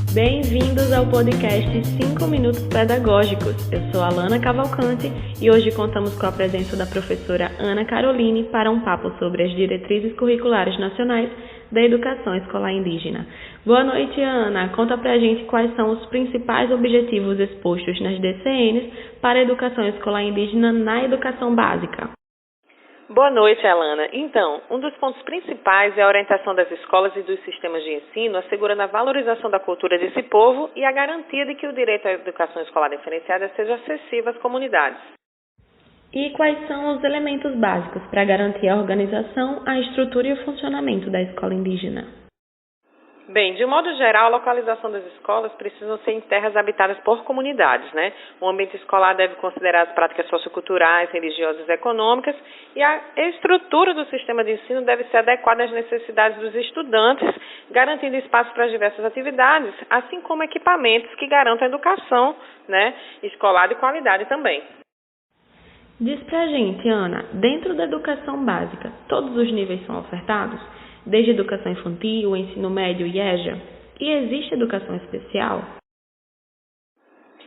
Bem-vindos ao podcast 5 Minutos Pedagógicos. Eu sou Alana Cavalcante e hoje contamos com a presença da professora Ana Caroline para um papo sobre as diretrizes curriculares nacionais da educação escolar indígena. Boa noite, Ana. Conta pra gente quais são os principais objetivos expostos nas DCNs para a educação escolar indígena na educação básica. Boa noite, Alana. Então, um dos pontos principais é a orientação das escolas e dos sistemas de ensino, assegurando a valorização da cultura desse povo e a garantia de que o direito à educação escolar diferenciada seja acessível às comunidades. E quais são os elementos básicos para garantir a organização, a estrutura e o funcionamento da escola indígena? Bem, de um modo geral, a localização das escolas precisam ser em terras habitadas por comunidades, né? O ambiente escolar deve considerar as práticas socioculturais, religiosas e econômicas e a estrutura do sistema de ensino deve ser adequada às necessidades dos estudantes, garantindo espaço para as diversas atividades, assim como equipamentos que garantam a educação, né, escolar de qualidade também. Diz pra gente, Ana, dentro da educação básica, todos os níveis são ofertados? Desde educação infantil, ensino médio e EJA? E existe educação especial?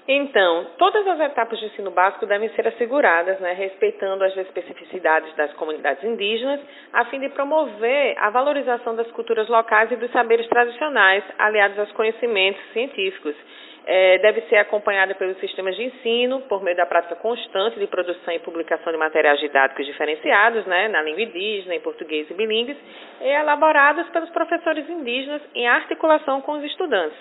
Então, todas as etapas de ensino básico devem ser asseguradas, né, respeitando as especificidades das comunidades indígenas, a fim de promover a valorização das culturas locais e dos saberes tradicionais, aliados aos conhecimentos científicos. Deve ser acompanhada pelos sistemas de ensino, por meio da prática constante de produção e publicação de materiais didáticos diferenciados, né, na língua indígena, em português e bilíngues, e elaborados pelos professores indígenas em articulação com os estudantes.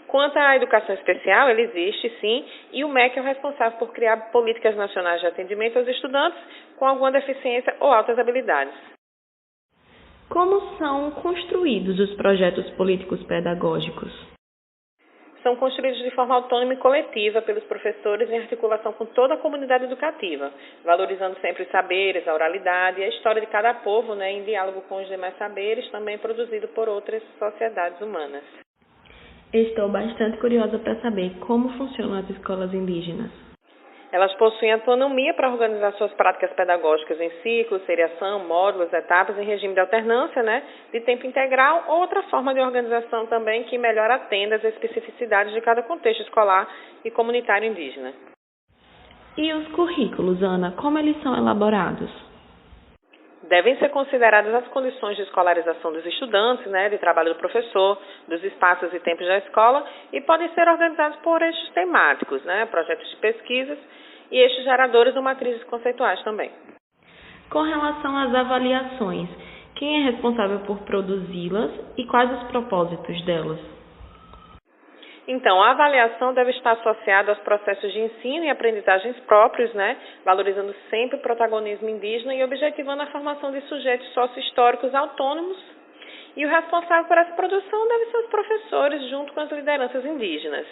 Quanto à educação especial, ela existe sim, e o MEC é o responsável por criar políticas nacionais de atendimento aos estudantes com alguma deficiência ou altas habilidades. Como são construídos os projetos políticos pedagógicos? São construídos de forma autônoma e coletiva pelos professores em articulação com toda a comunidade educativa, valorizando sempre os saberes, a oralidade e a história de cada povo, né, em diálogo com os demais saberes, também produzido por outras sociedades humanas. Estou bastante curiosa para saber como funcionam as escolas indígenas. Elas possuem autonomia para organizar suas práticas pedagógicas em ciclos, seriação, módulos, etapas em regime de alternância, né, de tempo integral ou outra forma de organização também que melhor atenda às especificidades de cada contexto escolar e comunitário indígena. E os currículos, Ana, como eles são elaborados? Devem ser consideradas as condições de escolarização dos estudantes, né, de trabalho do professor, dos espaços e tempos da escola e podem ser organizados por eixos temáticos, né, projetos de pesquisas e eixos geradores ou matrizes conceituais também. Com relação às avaliações, quem é responsável por produzi-las e quais os propósitos delas? Então, a avaliação deve estar associada aos processos de ensino e aprendizagens próprios, né, valorizando sempre o protagonismo indígena e objetivando a formação de sujeitos sócio-históricos autônomos. E o responsável por essa produção deve ser os professores, junto com as lideranças indígenas.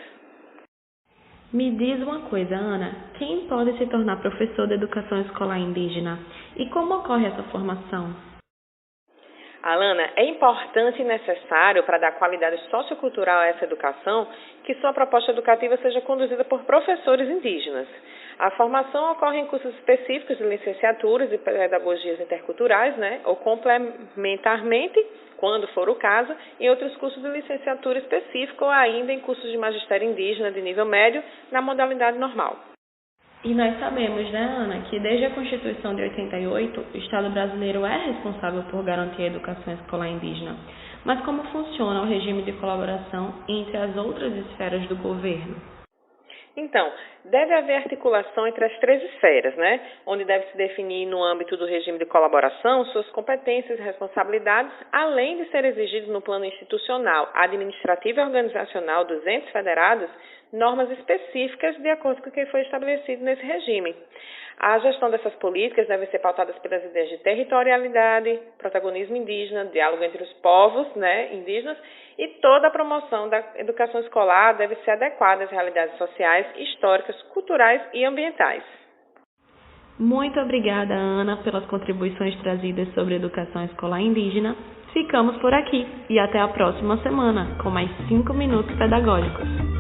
Me diz uma coisa, Ana, quem pode se tornar professor de educação escolar indígena? E como ocorre essa formação? Alana, é importante e necessário para dar qualidade sociocultural a essa educação que sua proposta educativa seja conduzida por professores indígenas. A formação ocorre em cursos específicos de licenciaturas e pedagogias interculturais, né, ou complementarmente, quando for o caso, em outros cursos de licenciatura específica ou ainda em cursos de magistério indígena de nível médio na modalidade normal. E nós sabemos, né, Ana, que desde a Constituição de 88, o Estado brasileiro é responsável por garantir a educação escolar indígena. Mas como funciona o regime de colaboração entre as outras esferas do governo? Então, deve haver articulação entre as três esferas, né? Onde deve se definir no âmbito do regime de colaboração suas competências e responsabilidades, além de ser exigido no plano institucional, administrativo e organizacional dos entes federados, normas específicas de acordo com o que foi estabelecido nesse regime. A gestão dessas políticas deve ser pautada pelas ideias de territorialidade, protagonismo indígena, diálogo entre os povos, né, indígenas, e toda a promoção da educação escolar deve ser adequada às realidades sociais, históricas, culturais e ambientais. Muito obrigada, Ana, pelas contribuições trazidas sobre educação escolar indígena. Ficamos por aqui e até a próxima semana com mais 5 minutos pedagógicos.